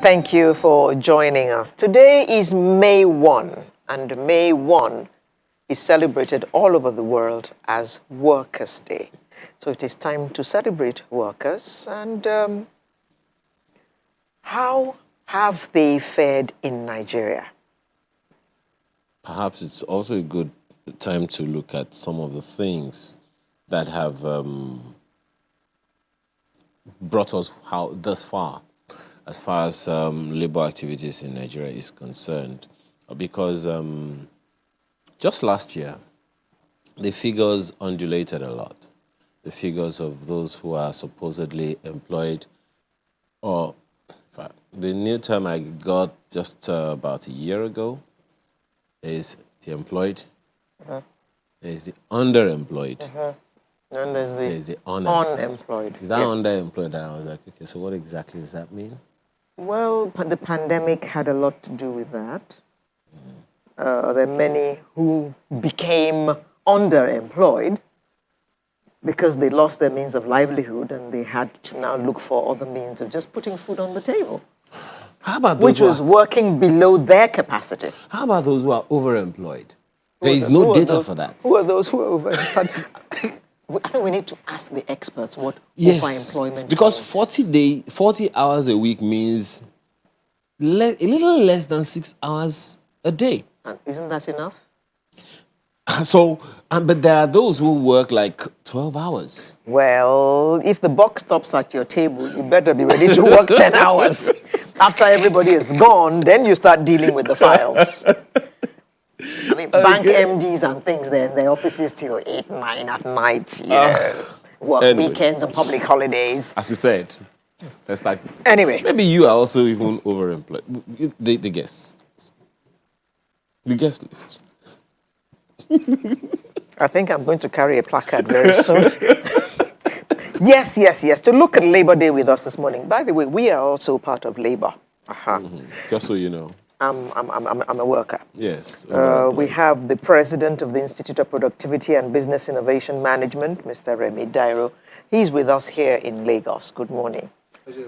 Thank you for joining us. Today is May 1, and May 1 is celebrated all over the world as Workers' Day. So it is time to celebrate workers. And how have they fared in Nigeria? Perhaps it's also a good time to look at some of the things that have brought us thus far as labor activities in Nigeria is concerned. Because just last year, the figures undulated a lot. The figures of those who are supposedly employed, or in fact, the new term I got just about a year ago is the employed, there's the underemployed, And there's the unemployed. Is that underemployed? I was like, okay, so what exactly does that mean? Well, the pandemic had a lot to do with that. There are many who became underemployed because they lost their means of livelihood and they had to now look for other means of just putting food on the table. How about those which was working below their capacity. How about those who are overemployed? There is no data for that. Who are those who are overemployed? I think we need to ask the experts what overemployment because is. 40 hours a week means a little less than 6 hours a day. And isn't that enough? So, but there are those who work like 12 hours. Well, if the buck stops at your table, you better be ready to work 10 hours. After everybody is gone, then you start dealing with the files. I mean, bank MDs and things, they're in their offices till 8, 9 at night. Work weekends and public holidays. As you said, that's like... Anyway. Maybe you are also even overemployed. The guests. The guest list. I think I'm going to carry a placard very soon. Yes. To look at Labor Day with us this morning. By the way, we are also part of Labor. Just so you know. I'm a worker. Yes. We have the president of the Institute of Productivity and Business Innovation Management, Mr. Remy Dairo. He's with us here in Lagos. Good morning.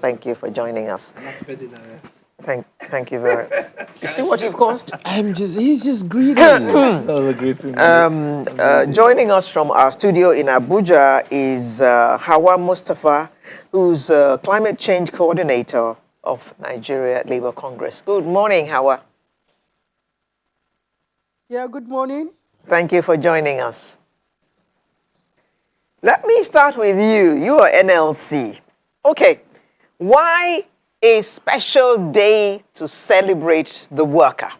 Thank you for joining us. Thank you very much. You see what you've caused? He's just greedy. Joining us from our studio in Abuja is Hawa Mustafa, who's climate change coordinator of Nigeria Labour Congress. Good morning, Hawa. Yeah, good morning. Thank you for joining us. Let me start with you. You are NLC. Okay, why a special day to celebrate the worker?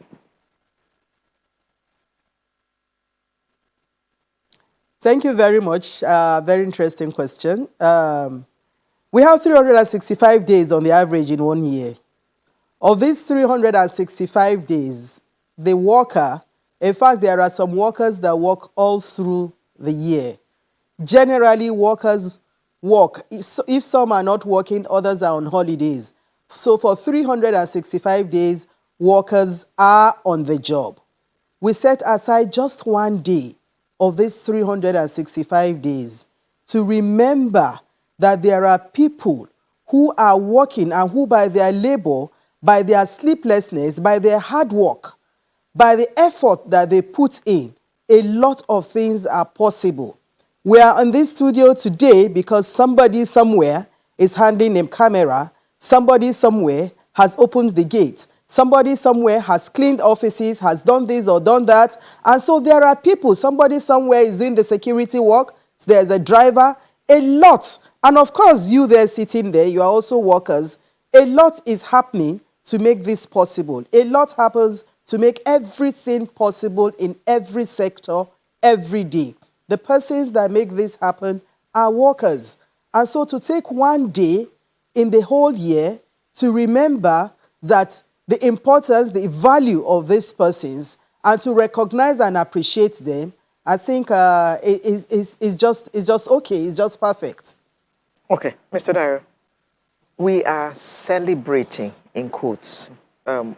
Thank you very much. Very interesting question. We have 365 days on the average in 1 year. Of these 365 days, the worker, in fact, there are some workers that work all through the year. Generally, workers work. If some are not working, others are on holidays. So for 365 days, workers are on the job. We set aside just 1 day of these 365 days to remember that there are people who are working and who by their labor, by their sleeplessness, by their hard work, by the effort that they put in, a lot of things are possible. We are in this studio today because somebody somewhere is handing a camera. Somebody somewhere has opened the gate. Somebody somewhere has cleaned offices, has done this or done that. And so there are people, somebody somewhere is doing the security work. There's a driver, a lot. And of course, you there sitting there, you are also workers. A lot is happening to make this possible. A lot happens to make everything possible in every sector, every day. The persons that make this happen are workers. And so to take 1 day in the whole year to remember that the importance, the value of these persons, and to recognize and appreciate them, I think is just okay. It's just perfect. Okay, Mr. Dairo, we are celebrating, in quotes,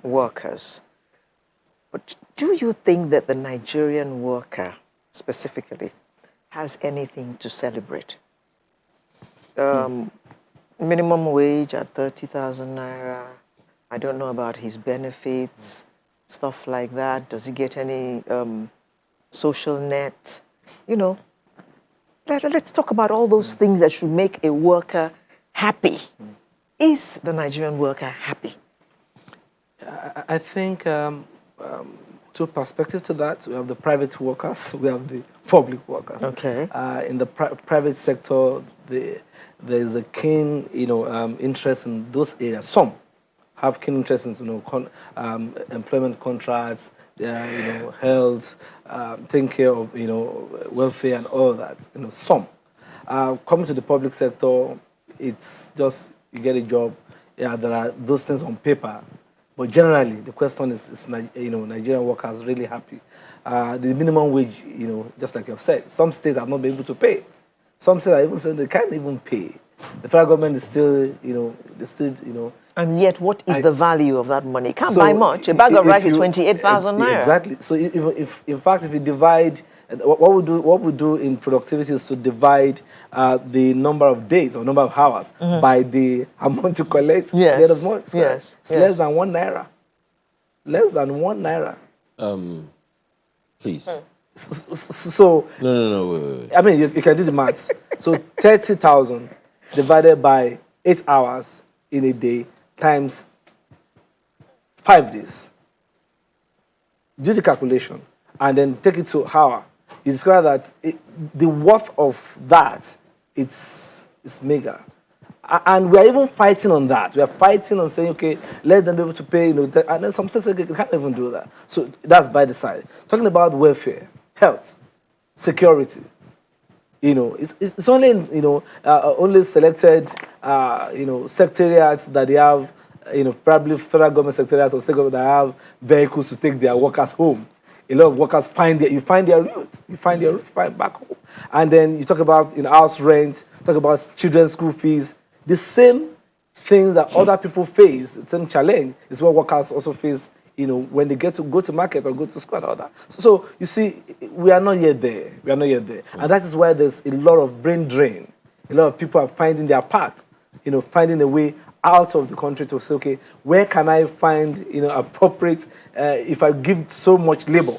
workers. But do you think that the Nigerian worker, specifically, has anything to celebrate? Minimum wage at 30,000 Naira. I don't know about his benefits, stuff like that. Does he get any social net? You know, let's talk about all those things that should make a worker happy. Is the Nigerian worker happy? I think two perspectives to that. We have the private workers, we have the public workers. Okay. In the private sector, there is a keen, interest in those areas. Some have keen interest in, employment contracts, health, taking care of, welfare and all that. Some. Coming to the public sector, it's just you get a job. Yeah, there are those things on paper. But generally, the question is Nigerian workers really happy? The minimum wage, just like you've said, some states have not been able to pay. Some states are even saying they can't even pay. The federal government is still, And yet, what is the value of that money? Can't buy much. A bag of rice is 28,000 naira. Exactly. So if in fact, if you divide, what we do in productivity is to divide the number of days or number of hours by the amount you collect at the end of the month. Yes. It's less than 1 naira. Less than 1 naira. Please. So No, wait. I mean, you can do the maths. So 30,000 divided by 8 hours in a day times 5 days. Do the calculation and then take it to hour. You discover that the worth of that it's mega. And we are even fighting on that. We are fighting on saying, okay, let them be able to pay, and then some states say they can't even do that. So that's by the side. Talking about welfare, health, security, it's only only selected secretariats that they have, probably federal government secretariats or state government that have vehicles to take their workers home. A lot of workers find their route back home. And then you talk about house rent, talk about children's school fees. The same things that other people face, the same challenge is what workers also face, when they get to go to market or go to school and all that. So you see, we are not yet there. And that is why there's a lot of brain drain. A lot of people are finding their path, finding a way out of the country to say, okay, where can I find, appropriate, if I give so much labor,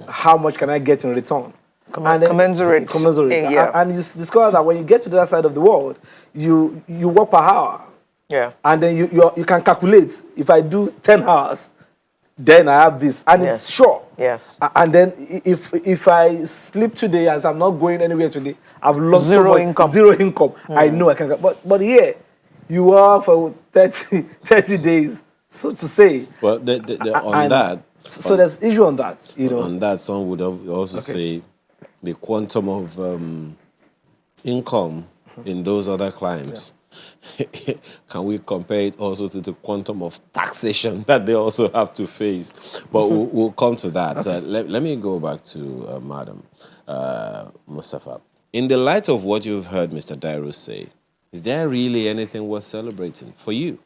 how much can I get in return? Commensurate. Yeah. And you discover that when you get to the other side of the world, you work per hour. Yeah. And then you can calculate, if I do 10 hours, then I have this. And it's sure. Yes. And then if I sleep today, as I'm not going anywhere today, I've lost Zero income. Zero income. I know I can. But here, you are for 30 days, so to say. Well, on that. So there's issue on that. On that, some would also say the quantum of income in those other climes. Yeah. Can we compare it also to the quantum of taxation that they also have to face? But we'll come to that. Okay. Let me go back to Madam Mustafa. In the light of what you've heard Mr. Dairo say, is there really anything worth celebrating for you?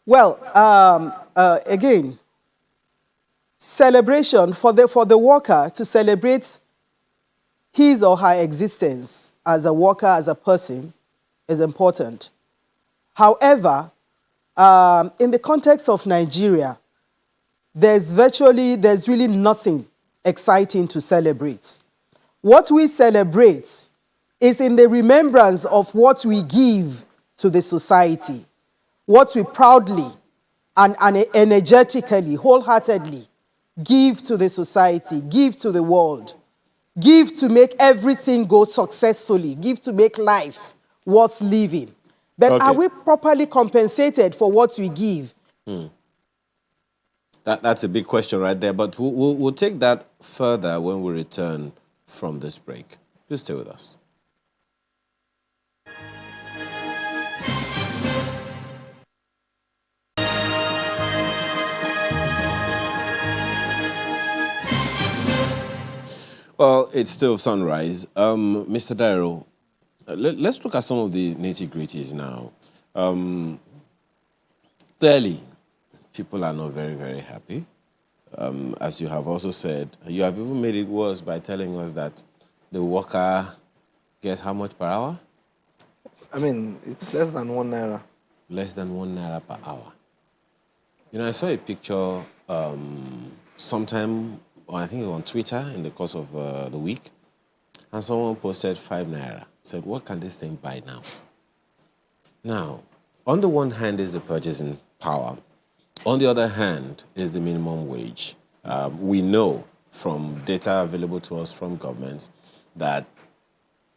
Well, again, celebration for the worker to celebrate his or her existence as a worker, as a person, is important. However, in the context of Nigeria, there's really nothing exciting to celebrate. What we celebrate is in the remembrance of what we give to the society, what we proudly and energetically, wholeheartedly give to the society, give to the world, give to make everything go successfully, give to make life worth living. But are we properly compensated for what we give? That's a big question right there, but we'll take that further when we return from this break. Please stay with us. Well, it's still sunrise. Mr. Dairo, let's look at some of the nitty-gritties now. Clearly, people are not very, very happy. As you have also said, you have even made it worse by telling us that the worker gets how much per hour? I mean, it's less than 1 naira. Less than 1 naira per hour. You know, I saw a picture sometime, I think on Twitter in the course of the week, and someone posted 5 naira. Said, what can this thing buy now? Now, on the one hand is the purchasing power. On the other hand is the minimum wage. We know from data available to us from governments that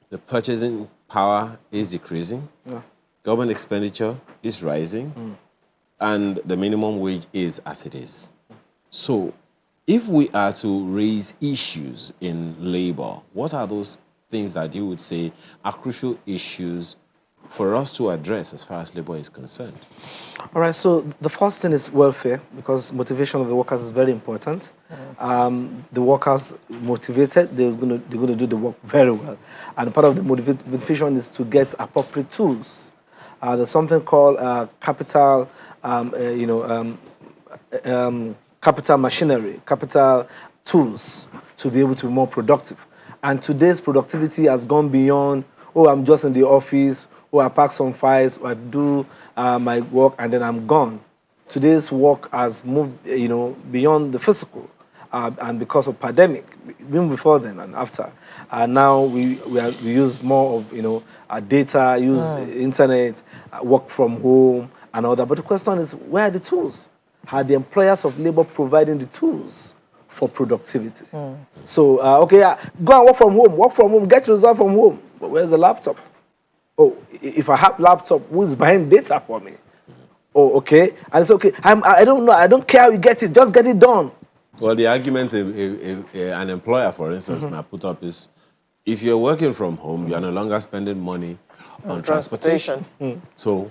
the purchasing power is decreasing, government expenditure is rising, and the minimum wage is as it is. So if we are to raise issues in labor, what are those things that you would say are crucial issues for us to address as far as labor is concerned? All right, so the first thing is welfare, because motivation of the workers is very important. The workers motivated, they're going to do the work very well. And part of the motivation is to get appropriate tools. There's something called capital, capital machinery, capital tools to be able to be more productive. And today's productivity has gone beyond, oh, I'm just in the office, oh, I pack some files, or I do my work, and then I'm gone. Today's work has moved, beyond the physical, and because of pandemic, even before then and after. Now we use more of, data, use internet, work from home, and all that. But the question is, where are the tools? Are the employers of labor providing the tools for productivity? So, go and work from home, get results from home. But where's the laptop? Oh, if I have laptop, who's buying data for me? Oh, okay. And it's okay. I don't know. I don't care how you get it. Just get it done. Well, the argument an employer, for instance, might put up is, if you're working from home, you are no longer spending money on transportation. So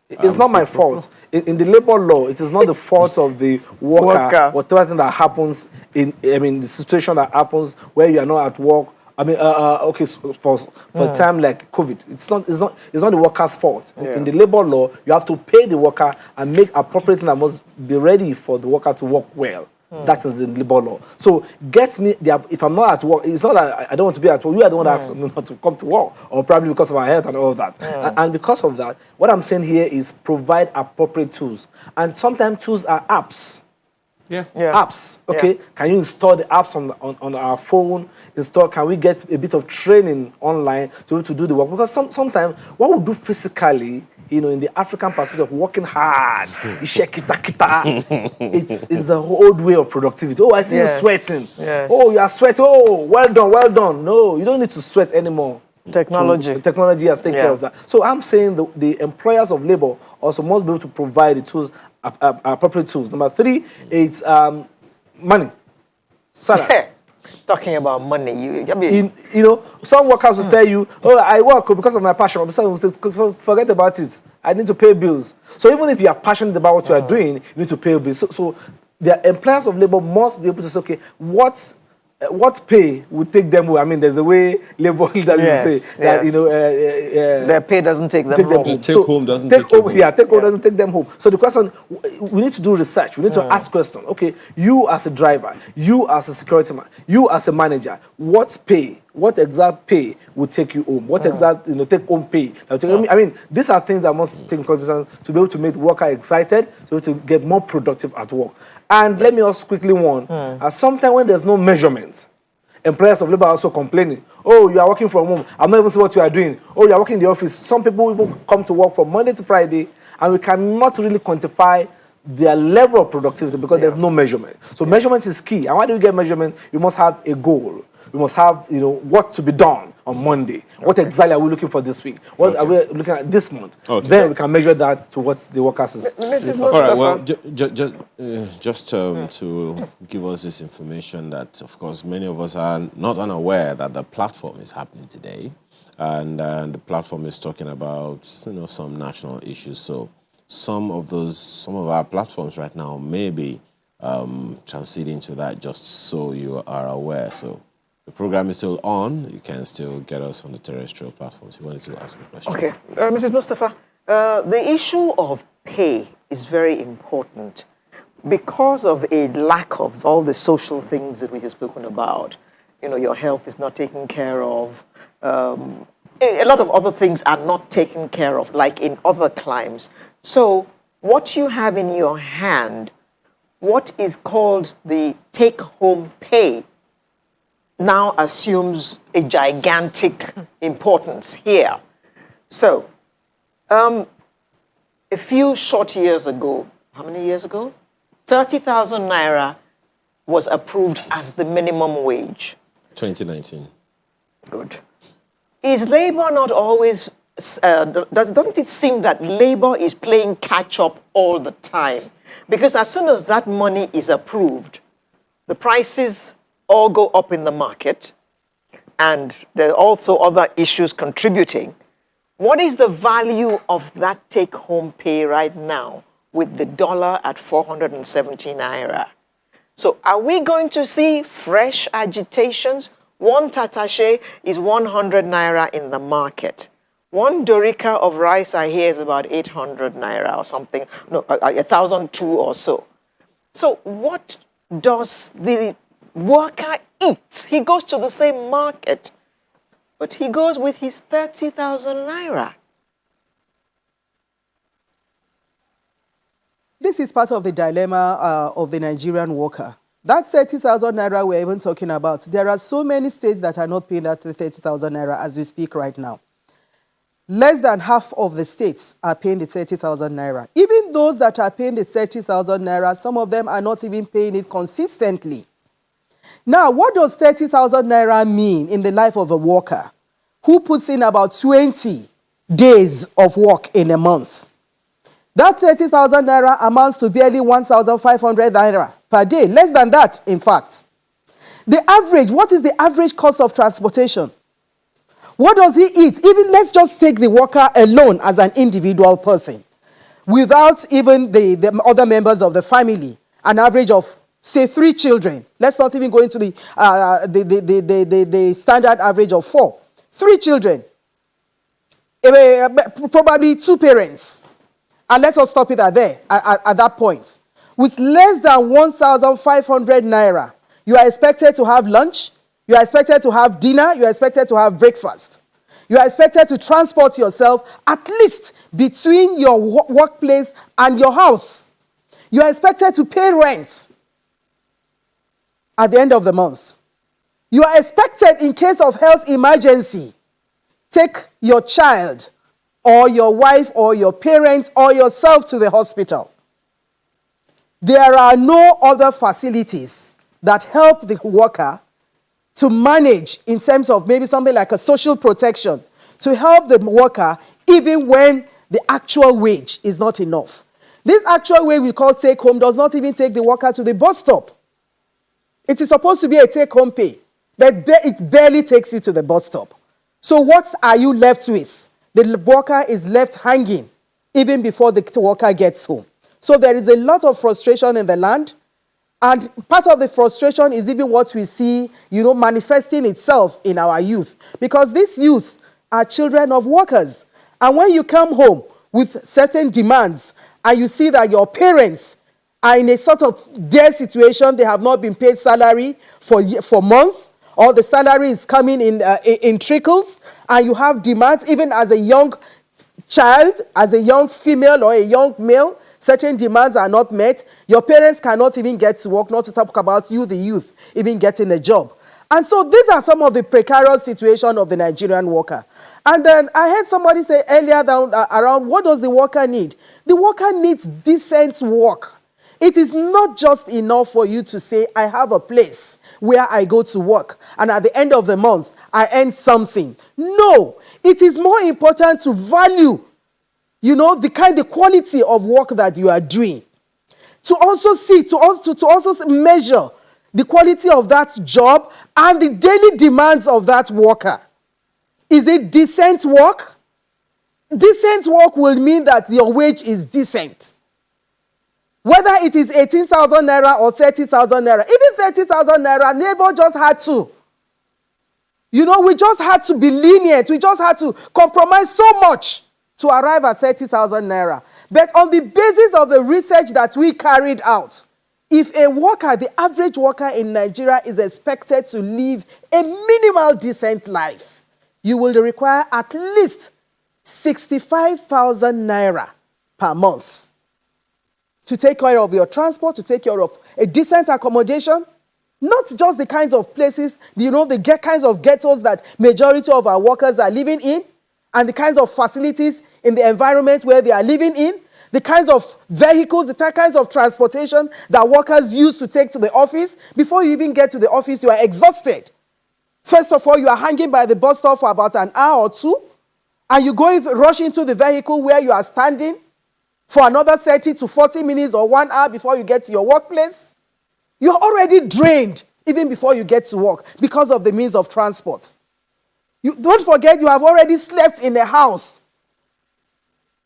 it's not my fault. In the labor law, it is not the fault of the worker. Whatever thing that happens the situation that happens where you are not at work. For a time like COVID, it's not the worker's fault. In the labor law, you have to pay the worker and make appropriate thing that must be ready for the worker to work well. That is the labor law. So if I'm not at work, it's not that I don't want to be at work. You are the one that asked me not to come to work, or probably because of our health and all that. And because of that, what I'm saying here is provide appropriate tools. And sometimes tools are apps. Apps. Okay. Can you install the apps on our phone? Can we get a bit of training online to be able to do the work? Because sometimes what we do physically, in the African perspective, working hard, it's a old way of productivity. Oh, I see you sweating. Oh, you are sweating. Oh, well done. No, you don't need to sweat anymore. Technology has taken care of that. So I'm saying the employers of labor also must be able to provide the tools, appropriate tools. Number 3, it's money, salary. Talking about money, some workers will tell you, oh, I work because of my passion. But some will say, forget about it. I need to pay bills. So even if you are passionate about what you are doing, you need to pay bills. So the employers of labor must be able to say, okay, what pay would take them home? I mean, there's a way labor doesn't say that their pay doesn't take them home. Take home doesn't take them home. So the question, we need to do research. We need to ask questions. Okay, you as a driver, you as a security man, you as a manager, what exact pay would take you home? What exact take home pay? I mean, these are things that must take into consideration to be able to make the worker excited, to be able to get more productive at work. And let me also quickly warn, sometimes when there's no measurement, employers of labor are also complaining. Oh, you are working from home. I'm not even seeing what you are doing. Oh, you are working in the office. Some people even come to work from Monday to Friday, and we cannot really quantify their level of productivity because there's no measurement. So measurement is key. And why do we get measurement? You must have a goal. We must have, what to be done on Monday. What exactly are we looking for this week? What are we looking at this month? Then we can measure that to what the workers is. All right, well, just to give us this information that, of course, many of us are not unaware that the platform is happening today. And the platform is talking about, some national issues. So some of our platforms right now may be transiting to that, just so you are aware. So the program is still on. You can still get us on the terrestrial platforms. You wanted to ask a question. Okay. Mrs. Mustafa, the issue of pay is very important because of a lack of all the social things that we have spoken about. Your health is not taken care of. a lot of other things are not taken care of, like in other climes. So what you have in your hand, what is called the take-home pay, now assumes a gigantic importance here. So, a few short years ago, how many years ago? 30,000 Naira was approved as the minimum wage. 2019. Good. Is labor not always, doesn't it seem that labor is playing catch up all the time? Because as soon as that money is approved, the prices all go up in the market, and there are also other issues contributing. What is the value of that take-home pay right now with the dollar at 470 Naira? So are we going to see fresh agitations? One tatashe is 100 Naira in the market. One dorica of rice I hear is about 800 Naira or something, no, 1,002 or so. So what does the worker eat? He goes to the same market, but he goes with his 30,000 Naira. This is part of the dilemma of the Nigerian worker. That 30,000 Naira we're even talking about, there are so many states that are not paying that 30,000 Naira as we speak right now. Less than half of the states are paying the 30,000 Naira. Even those that are paying the 30,000 Naira, some of them are not even paying it consistently. Now, what does 30,000 Naira mean in the life of a worker who puts in about 20 days of work in a month? That 30,000 Naira amounts to barely 1,500 Naira per day, less than that, in fact. The average, what is the average cost of transportation? What does he eat? Even let's just take the worker alone as an individual person, without even the other members of the family, an average of, say, 3 children. Let's not even go into the standard average of 4. 3 children, probably 2 parents. And let us stop it at that point. With less than 1,500 Naira, you are expected to have lunch, you are expected to have dinner, you are expected to have breakfast. You are expected to transport yourself at least between your workplace and your house. You are expected to pay rent at the end of the month. You are expected, in case of health emergency, take your child or your wife or your parents or yourself to the hospital. There are no other facilities that help the worker to manage in terms of maybe something like a social protection to help the worker even when the actual wage is not enough. This actual wage we call take home does not even take the worker to the bus stop. It is supposed to be a take home pay, but it barely takes you to the bus stop. So what are you left with? The worker is left hanging even before the worker gets home. So there is a lot of frustration in the land. And part of the frustration is even what we see, manifesting itself in our youth. Because these youth are children of workers. And when you come home with certain demands and you see that your parents are in a sort of dire situation, they have not been paid salary for months, or the salary is coming in trickles, and you have demands even as a young child, as a young female or a young male, certain demands are not met. Your parents cannot even get to work, not to talk about you, the youth, even getting a job. And so these are some of the precarious situation of the Nigerian worker. And then I heard somebody say earlier around, what does the worker need? The worker needs decent work. It is not just enough for you to say, I have a place where I go to work, and at the end of the month, I earn something. No, it is more important to value the quality of work that you are doing. To also see, to also measure the quality of that job and the daily demands of that worker. Is it decent work? Decent work will mean that your wage is decent. Whether it is 18,000 Naira or 30,000 Naira, even 30,000 Naira, neighbor just had to. We just had to be lenient. We just had to compromise so much to arrive at 30,000 Naira. But on the basis of the research that we carried out, if a worker, the average worker in Nigeria, is expected to live a minimal decent life, you will require at least 65,000 naira per month to take care of your transport, to take care of a decent accommodation, not just the kinds of places, the kinds of ghettos that majority of our workers are living in, and the kinds of facilities in the environment where they are living in, the kinds of vehicles, the kinds of transportation that workers use to take to the office. Before you even get to the office, you are exhausted. First of all, you are hanging by the bus stop for about an hour or two, and you rush into the vehicle where you are standing for another 30 to 40 minutes or 1 hour before you get to your workplace. You're already drained even before you get to work because of the means of transport. Don't forget, you have already slept in a house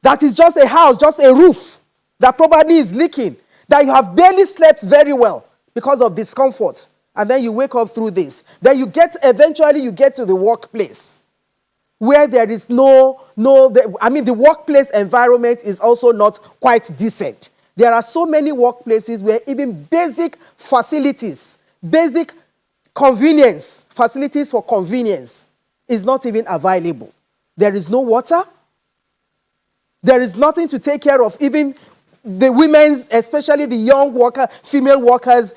that is just a house, just a roof that probably is leaking, that you have barely slept very well because of discomfort. And then you wake up through this. Then eventually you get to the workplace where there is the workplace environment is also not quite decent. There are so many workplaces where even basic facilities, basic convenience, facilities for convenience is not even available. There is no water. There is nothing to take care of even the women's, especially the young female workers,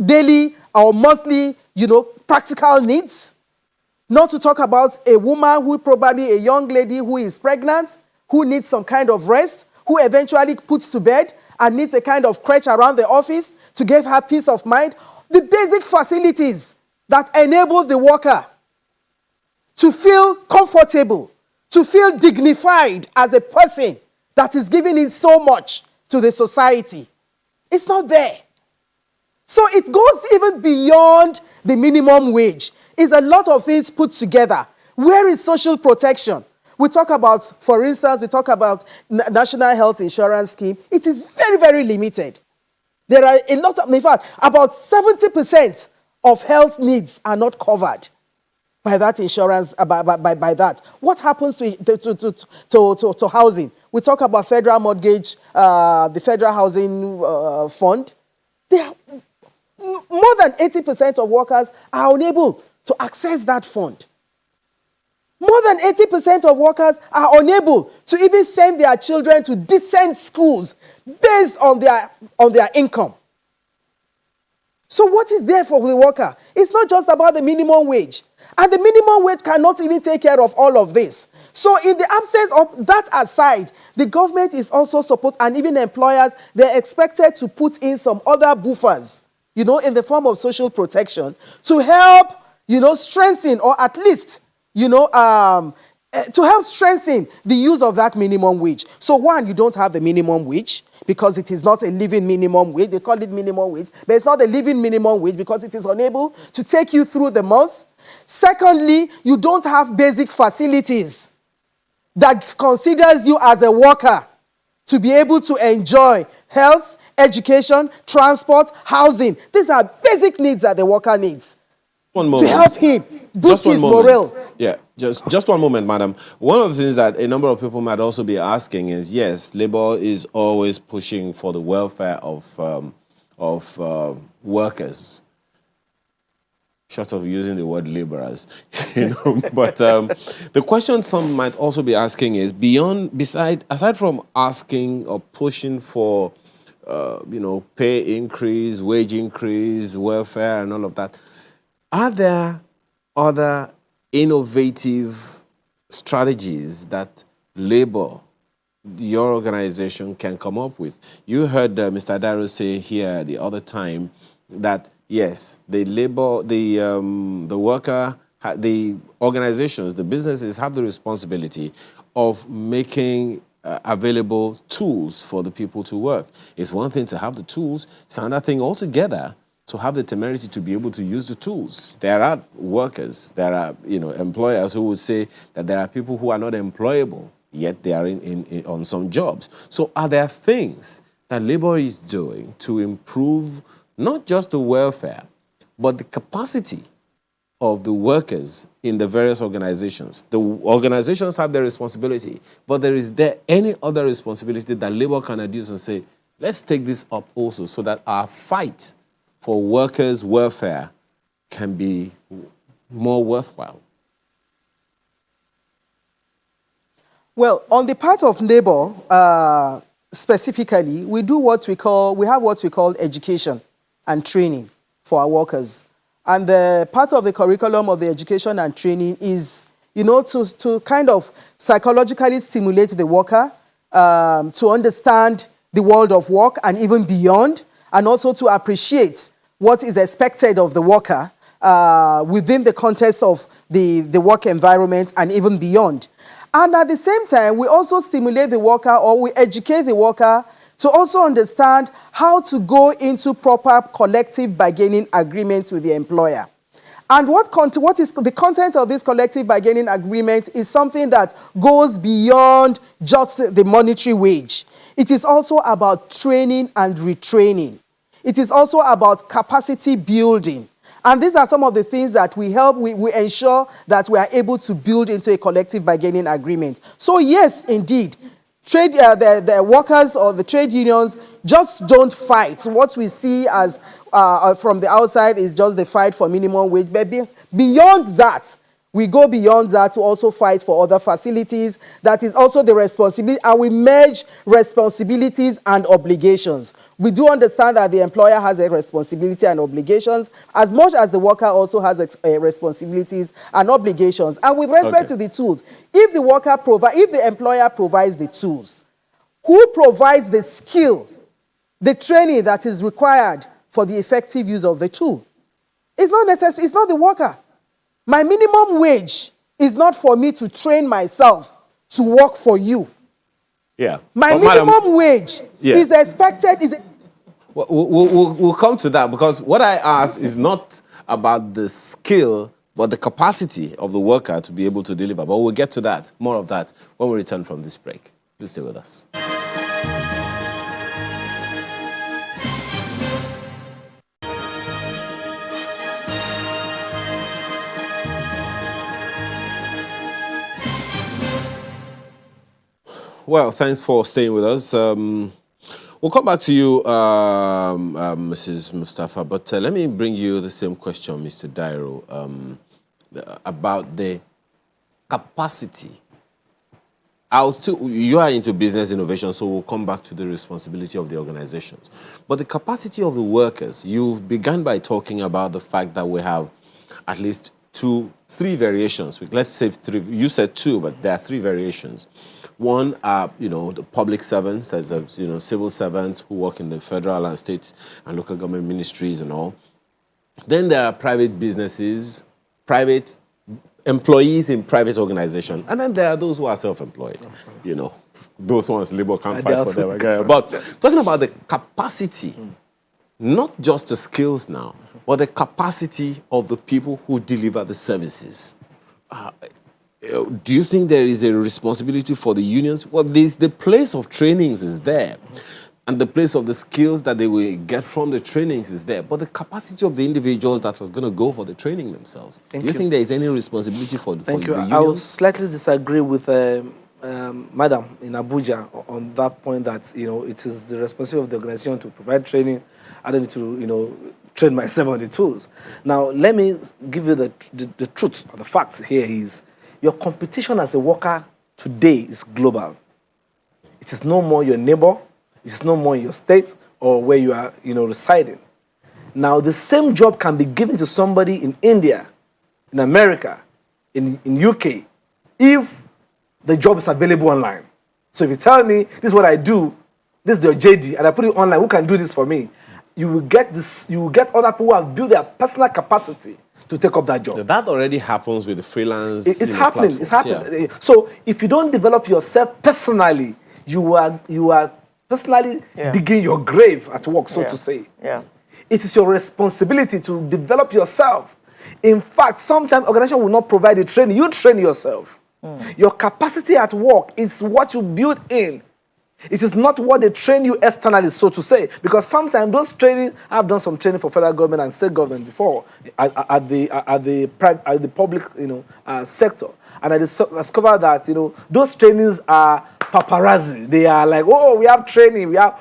daily or monthly, practical needs. Not to talk about a woman a young lady who is pregnant, who needs some kind of rest, who eventually puts to bed and needs a kind of crutch around the office to give her peace of mind. The basic facilities that enable the worker to feel comfortable, to feel dignified as a person that is giving in so much to the society. It's not there. So it goes even beyond the minimum wage. It's a lot of things put together. Where is social protection? We talk about, for instance, National Health Insurance Scheme. It is very, very limited. There are a lot of, in fact, about 70% of health needs are not covered by that insurance, by that. What happens to housing? We talk about federal mortgage, the federal housing fund. More than 80% of workers are unable to access that fund. More than 80% of workers are unable to even send their children to decent schools based on their income. So what is there for the worker? It's not just about the minimum wage. And the minimum wage cannot even take care of all of this. So in the absence of that aside, the government is also supposed, and even employers, they're expected to put in some other buffers, in the form of social protection to help, strengthen or at least, to help strengthen the use of that minimum wage. So one, you don't have the minimum wage because it is not a living minimum wage. They call it minimum wage, but it's not a living minimum wage because it is unable to take you through the month. Secondly, you don't have basic facilities that considers you as a worker to be able to enjoy health, education, transport, housing. These are basic needs that the worker needs. 1 moment. To help him boost his morale. Yeah, just 1 moment, madam. One of the things that a number of people might also be asking is, yes, Labour is always pushing for the welfare of workers, short of using the word laborers, But the question some might also be asking is, aside from asking or pushing for, pay increase, wage increase, welfare, and all of that, are there other innovative strategies that Labour, your organization, can come up with? You heard Mr. Adaro say here the other time that, yes, the worker, the organizations, the businesses have the responsibility of making available tools for the people to work. It's one thing to have the tools, it's another thing altogether to have the temerity to be able to use the tools. There are workers, there are employers who would say that there are people who are not employable, yet they are on some jobs. So are there things that Labour is doing to improve not just the welfare, but the capacity of the workers in the various organizations? The organizations have their responsibility, but is there any other responsibility that Labour can adduce and say, let's take this up also so that our fight for workers' welfare can be more worthwhile? Well, on the part of labor, specifically, we have what we call education and training for our workers. And the part of the curriculum of the education and training is, to kind of psychologically stimulate the worker to understand the world of work and even beyond, and also to appreciate what is expected of the worker within the context of the work environment and even beyond. And at the same time, we also stimulate the worker, or we educate the worker to also understand how to go into proper collective bargaining agreements with the employer. And what is the content of this collective bargaining agreement is something that goes beyond just the monetary wage. It is also about training and retraining. It is also about capacity building. And these are some of the things that we ensure that we are able to build into a collective bargaining agreement. So yes, indeed, the workers or the trade unions just don't fight. What we see as from the outside is just the fight for minimum wage. But beyond that, we go beyond that to also fight for other facilities. That is also the responsibility, and we merge responsibilities and obligations. We do understand that the employer has a responsibility and obligations as much as the worker also has responsibilities and obligations. And with respect to the tools, if the employer provides the tools, who provides the skill, the training that is required for the effective use of the tool? It's not necessary. It's not the worker. My minimum wage is not for me to train myself to work for you. Yeah. My minimum wage is expected. We'll come to that, because what I asked is not about the skill, but the capacity of the worker to be able to deliver. But we'll get to that, more of that, when we return from this break. Please stay with us. Well, thanks for staying with us. We'll come back to you, Mrs. Mustafa, but let me bring you the same question, Mr. Dairo, about the capacity. You are into business innovation, so we'll come back to the responsibility of the organizations. But the capacity of the workers, you began by talking about the fact that we have at least three variations. Let's say three. You said two, but there are three variations. One are, the public servants, as civil servants who work in the federal and state and local government ministries and all. Then there are private businesses, private employees in private organizations, and then there are those who are self-employed. Those ones, labor can't fight for them again. But talking about the capacity, not just the skills now, but the capacity of the people who deliver the services. Do you think there is a responsibility for the unions? Well, the place of trainings is there, and the place of the skills that they will get from the trainings is there, but the capacity of the individuals that are going to go for the training themselves. Do you think there is any responsibility for the unions? I will slightly disagree with Madam in Abuja on that point that, it is the responsibility of the organization to provide training. I don't need to, train myself on the tools. Now, let me give you the truth or the facts here is, your competition as a worker today is global. It is no more your neighbor. It is no more your state or where you are, residing. Now, the same job can be given to somebody in India, in America, in UK, if the job is available online. So if you tell me, this is what I do, this is your JD, and I put it online, who can do this for me? You will get other people who have built their personal capacity to take up that job. That already happens with the freelance. It's happening. It's happening. Yeah. So if you don't develop yourself personally, you are personally digging your grave at work, so to say. Yeah. It is your responsibility to develop yourself. In fact, sometimes organization will not provide the training. You train yourself. Your capacity at work is what you build in. It is not what they train you externally, so to say. Because sometimes those training, I've done some training for federal government and state government before at the public sector, and I discovered that those trainings are paparazzi. They are like, oh, we have training, we are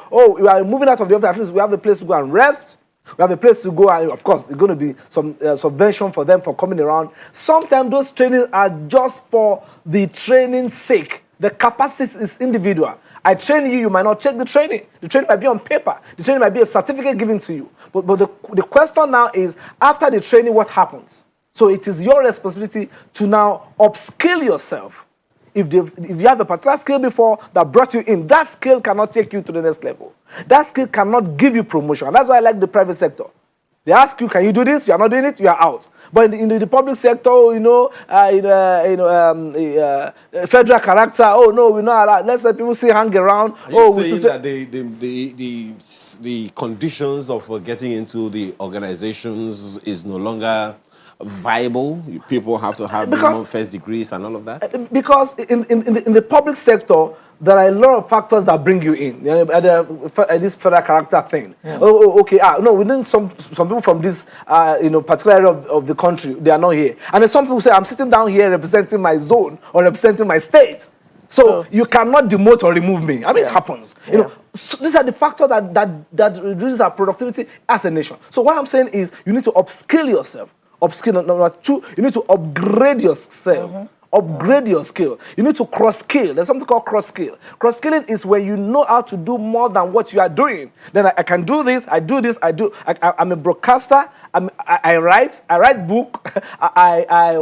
moving out of the office. At least we have a place to go and rest. We have a place to go, and of course, there's going to be some subvention for them for coming around. Sometimes those trainings are just for the training's sake, The capacity is individual. I train you, you might not check the training. The training might be on paper. The training might be a certificate given to you. But the question now is, after the training, what happens? So it is your responsibility to now upskill yourself. If you have a particular skill before that brought you in, that skill cannot take you to the next level. That skill cannot give you promotion. And that's why I like the private sector. They ask you, can you do this? You are not doing it, you are out. But in the public sector, federal character, oh no, we're not allowed. Let's say people say hang around. Are you saying that the conditions of getting into the organizations is no longer viable? People have to have minimum first degrees and all of that? Because in the public sector, there are a lot of factors that bring you in. This federal character thing. Yeah. Okay. No, we need some people from this particular area of the country. They are not here. And then some people say, I'm sitting down here representing my zone or representing my state. So you cannot demote or remove me. I mean, it happens. Yeah. So these are the factors that reduces our productivity as a nation. So what I'm saying is, you need to upskill yourself. Upskill. Number two, you need to upgrade yourself. Upgrade your skill. You need to cross-skill. There's something called cross-skill. Cross-skilling is when you know how to do more than what you are doing. Then I can do this, I do this, I'm a broadcaster, I write book, I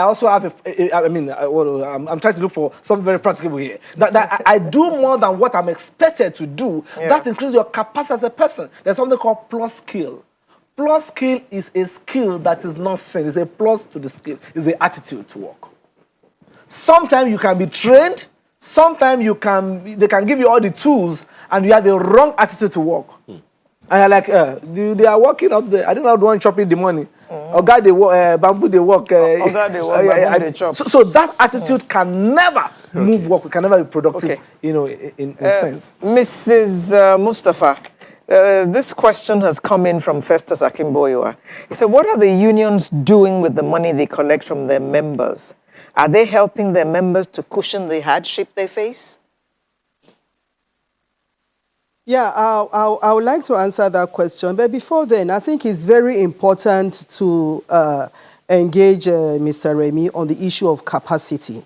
also have I'm trying to look for something very practical here. That I do more than what I'm expected to do. Yeah. That increases your capacity as a person. There's something called plus skill. Plus skill is a skill that is not seen. It's a plus to the skill. It's the attitude to work. Sometimes you can be trained. Sometimes they can give you all the tools, and you have a wrong attitude to work. And you're like, they are working up there. I don't know the one chopping the money. Or guy they work, bamboo they work. Bamboo they chop. So that attitude can never move work. It can never be productive. Okay. In sense. Mrs. Mustafa. This question has come in from Festus Akimboywa. He said, what are the unions doing with the money they collect from their members? Are they helping their members to cushion the hardship they face? Yeah, I would like to answer that question. But before then, I think it's very important to engage Mr. Remy on the issue of capacity.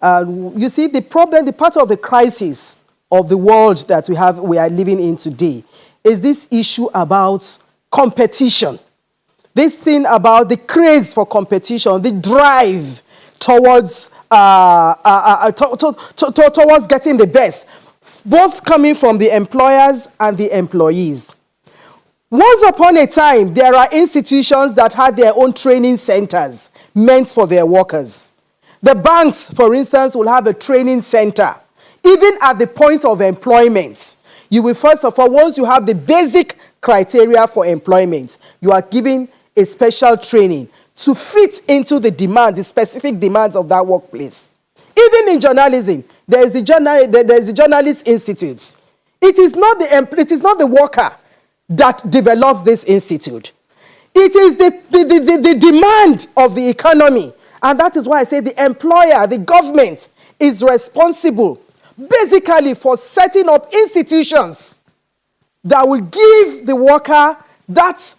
You see, the part of the crisis of the world that we are living in today is this issue about competition. This thing about the craze for competition, the drive towards towards getting the best, both coming from the employers and the employees. Once upon a time, there are institutions that had their own training centers meant for their workers. The banks, for instance, will have a training center, even at the point of employment. You will first of all, once you have the basic criteria for employment, you are given a special training to fit into the specific demands of that workplace. Even in journalism, there is the Journalist Institute. It is not the worker that develops this institute. It is the demand of the economy. And that is why I say the employer, the government, is responsible basically for setting up institutions that will give the worker that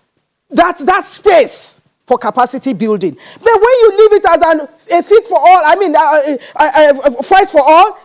space for capacity building. But when you leave it as a fit for all, fight for all,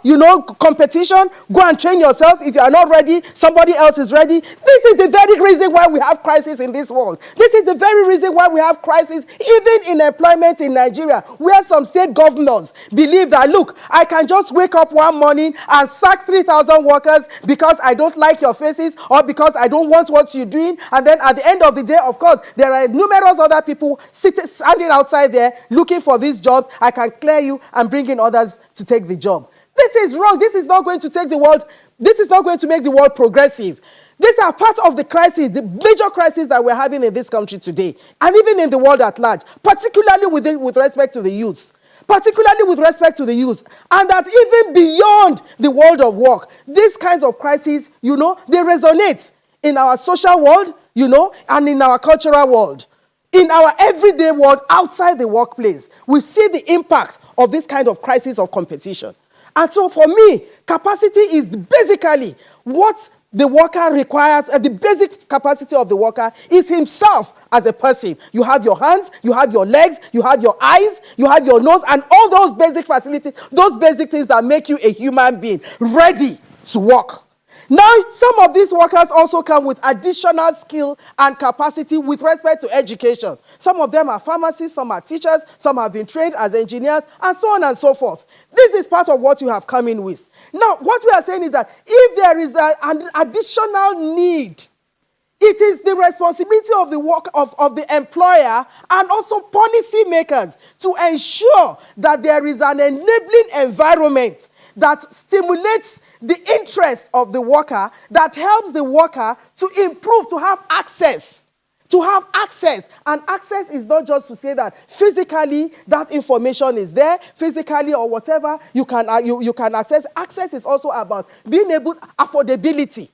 competition, go and train yourself. If you are not ready, somebody else is ready. This is the very reason why we have crisis in this world. This is the very reason why we have crisis even in employment in Nigeria, where some state governors believe that, look, I can just wake up one morning and sack 3,000 workers because I don't like your faces or because I don't want what you're doing. And then at the end of the day, of course, there are numerous other people standing outside there looking for these jobs. I can clear you and bring in others to take the job. This is wrong. This is not going to take the world. This is not going to make the world progressive. These are part of the crisis, the major crisis that we're having in this country today, and even in the world at large, particularly with respect to the youth. Particularly with respect to the youth. And that even beyond the world of work, these kinds of crises, they resonate in our social world, and in our cultural world. In our everyday world outside the workplace, we see the impact of this kind of crisis of competition. And so for me, capacity is basically what the worker requires, the basic capacity of the worker is himself as a person. You have your hands, you have your legs, you have your eyes, you have your nose, and all those basic facilities, those basic things that make you a human being ready to work. Now, some of these workers also come with additional skill and capacity with respect to education. Some of them are pharmacists, some are teachers, some have been trained as engineers, and so on and so forth. This is part of what you have come in with. Now, what we are saying is that if there is an additional need, it is the responsibility of the work of the employer and also policy makers to ensure that there is an enabling environment that stimulates the interest of the worker, that helps the worker to improve, to have access. To have access. And access is not just to say that physically that information is there, physically or whatever, you can access. Access is also about being able, affordability.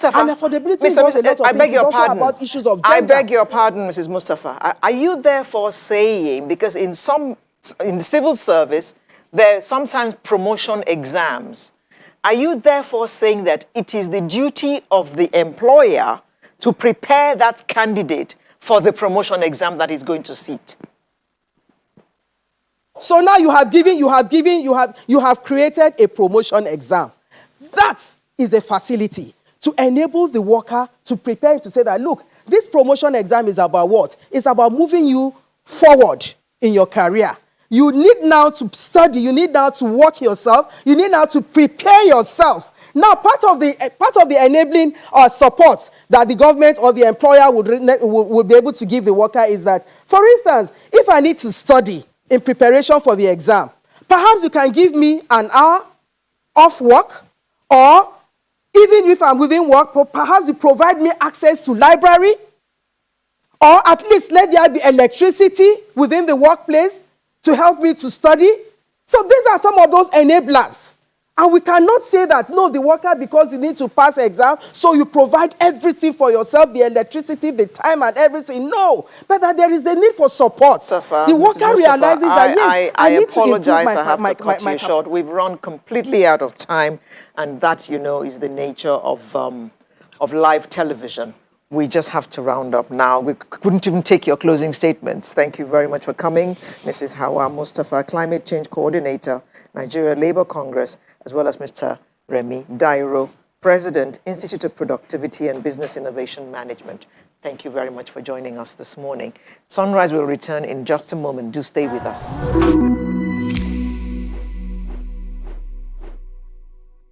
And affordability involves a lot of things. It's also about issues of gender. I beg your pardon, Mrs. Mustafa. Are you therefore saying, because in the civil service, there are sometimes promotion exams. Are you therefore saying that it is the duty of the employer to prepare that candidate for the promotion exam that he's going to sit? So now you have created a promotion exam. That is a facility to enable the worker to prepare to say that, look, this promotion exam is about what? It's about moving you forward in your career. You need now to study, you need now to work yourself, you need now to prepare yourself. Now, part of the enabling support that the government or the employer would be able to give the worker is that, for instance, if I need to study in preparation for the exam, perhaps you can give me an hour off work, or even if I'm within work, perhaps you provide me access to library, or at least let there be electricity within the workplace to help me to study. So these are some of those enablers. And we cannot say that, no, the worker, because you need to pass the exam, so you provide everything for yourself, the electricity, the time, and everything. No, but that there is the need for support. Mustafa, the worker realizes that, yes, I need to improve I have to cut you short. We've run completely out of time, and that, you know, is the nature of live television. We just have to round up now. We couldn't even take your closing statements. Thank you very much for coming. Mrs. Hawa Mustafa, Climate Change Coordinator, Nigeria Labour Congress, as well as Mr. Remi Dairo, President, Institute of Productivity and Business Innovation Management. Thank you very much for joining us this morning. Sunrise will return in just a moment. Do stay with us.